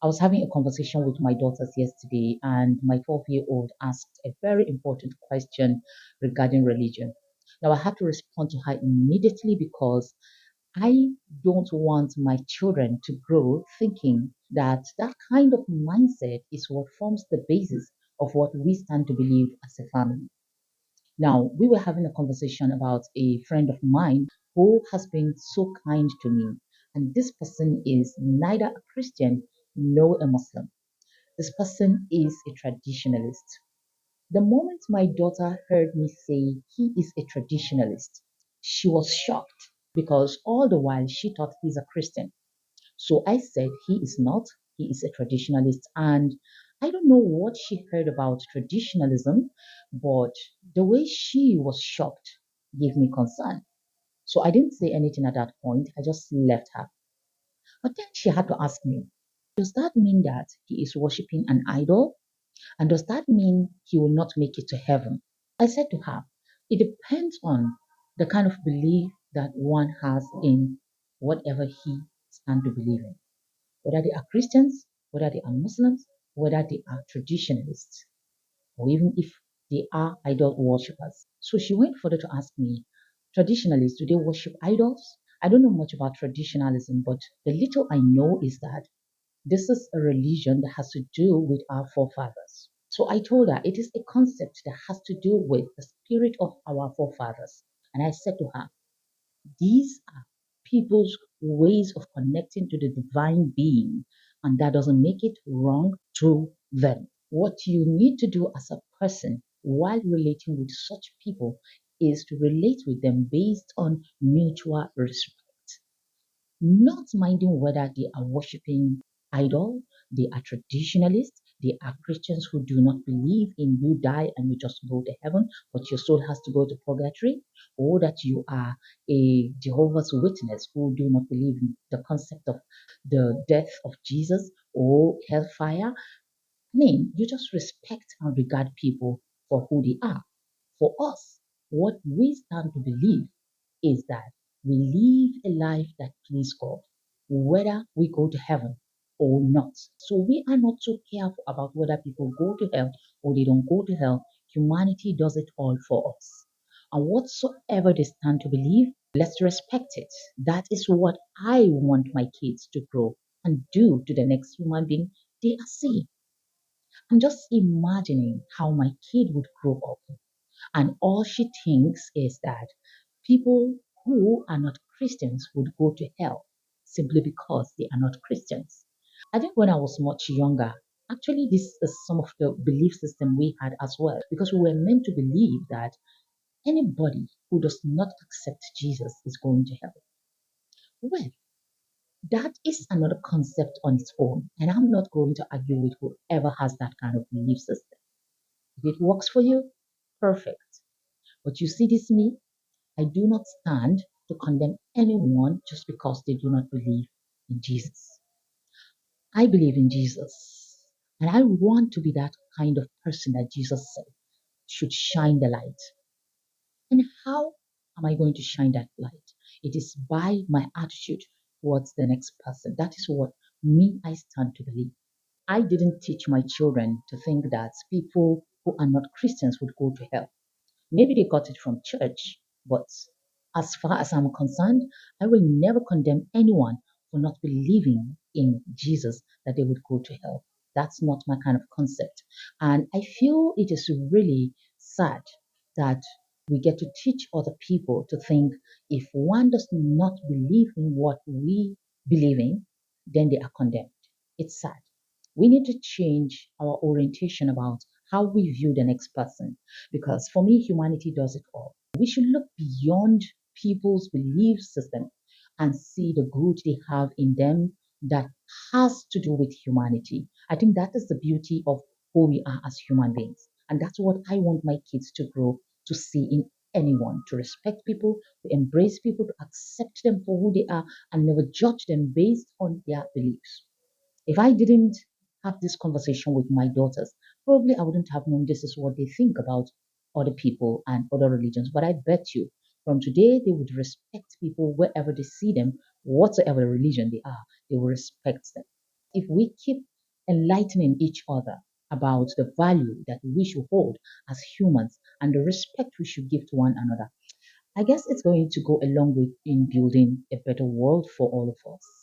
I was having a conversation with my daughters yesterday, and my 12-year-old asked a very important question regarding religion. Now, I had to respond to her immediately because I don't want my children to grow thinking that that kind of mindset is what forms the basis of what we stand to believe as a family. Now, we were having a conversation about a friend of mine who has been so kind to me. And this person is neither a Christian nor a Muslim. This person is a traditionalist. The moment my daughter heard me say he is a traditionalist, she was shocked because all the while she thought he's a Christian. So I said he is not, he is a traditionalist. And I don't know what she heard about traditionalism, but the way she was shocked gave me concern. So I didn't say anything at that point, I just left her. But then she had to ask me, does that mean that he is worshipping an idol? And does that mean he will not make it to heaven? I said to her, it depends on the kind of belief that one has in whatever he stands to believe in, whether they are Christians, whether they are Muslims, whether they are traditionalists, or even if they are idol worshippers. So she went further to ask me, traditionalists, do they worship idols? I don't know much about traditionalism, but the little I know is that this is a religion that has to do with our forefathers. So I told her it is a concept that has to do with the spirit of our forefathers. And I said to her, these are people's ways of connecting to the divine being, and that doesn't make it wrong to them. What you need to do as a person while relating with such people is to relate with them based on mutual respect, not minding whether they are worshiping idol, they are traditionalists, they are Christians who do not believe in you die and you just go to heaven, but your soul has to go to purgatory, or that you are a Jehovah's Witness who do not believe in the concept of the death of Jesus or hellfire. I mean, you just respect and regard people for who they are. For us, what we stand to believe is that we live a life that pleases God, whether we go to heaven or not. So we are not so careful about whether people go to hell or they don't go to hell. Humanity does it all for us. And whatsoever they stand to believe, let's respect it. That is what I want my kids to grow and do to the next human being they are seeing. I'm just imagining how my kid would grow up, and all she thinks is that people who are not Christians would go to hell simply because they are not Christians. I think when I was much younger, actually, this is some of the belief system we had as well, because we were meant to believe that anybody who does not accept Jesus is going to hell. Well, that is another concept on its own, and I'm not going to argue with whoever has that kind of belief system. If it works for you, perfect. But you see, this me, I do not stand to condemn anyone just because they do not believe in Jesus. I believe in Jesus, and I want to be that kind of person that Jesus said should shine the light. And how am I going to shine that light? It is by my attitude towards the next person. That is what me I stand to believe. I didn't teach my children to think that people who are not Christians would go to hell. Maybe they got it from church, but as far as I'm concerned, I will never condemn anyone for not believing in Jesus that they would go to hell. That's not my kind of concept. And I feel it is really sad that we get to teach other people to think if one does not believe in what we believe in, then they are condemned. It's sad. We need to change our orientation about how we view the next person, because for me, humanity does it all. We should look beyond people's belief system and see the good they have in them that has to do with humanity. I think that is the beauty of who we are as human beings. And that's what I want my kids to grow to see in anyone, to respect people, to embrace people, to accept them for who they are, and never judge them based on their beliefs. If I didn't have this conversation with my daughters, probably I wouldn't have known this is what they think about other people and other religions. But I bet you from today they would respect people wherever they see them, whatsoever religion they are, they will respect them. If we keep enlightening each other about the value that we should hold as humans and the respect we should give to one another. I guess it's going to go a long way in building a better world for all of us.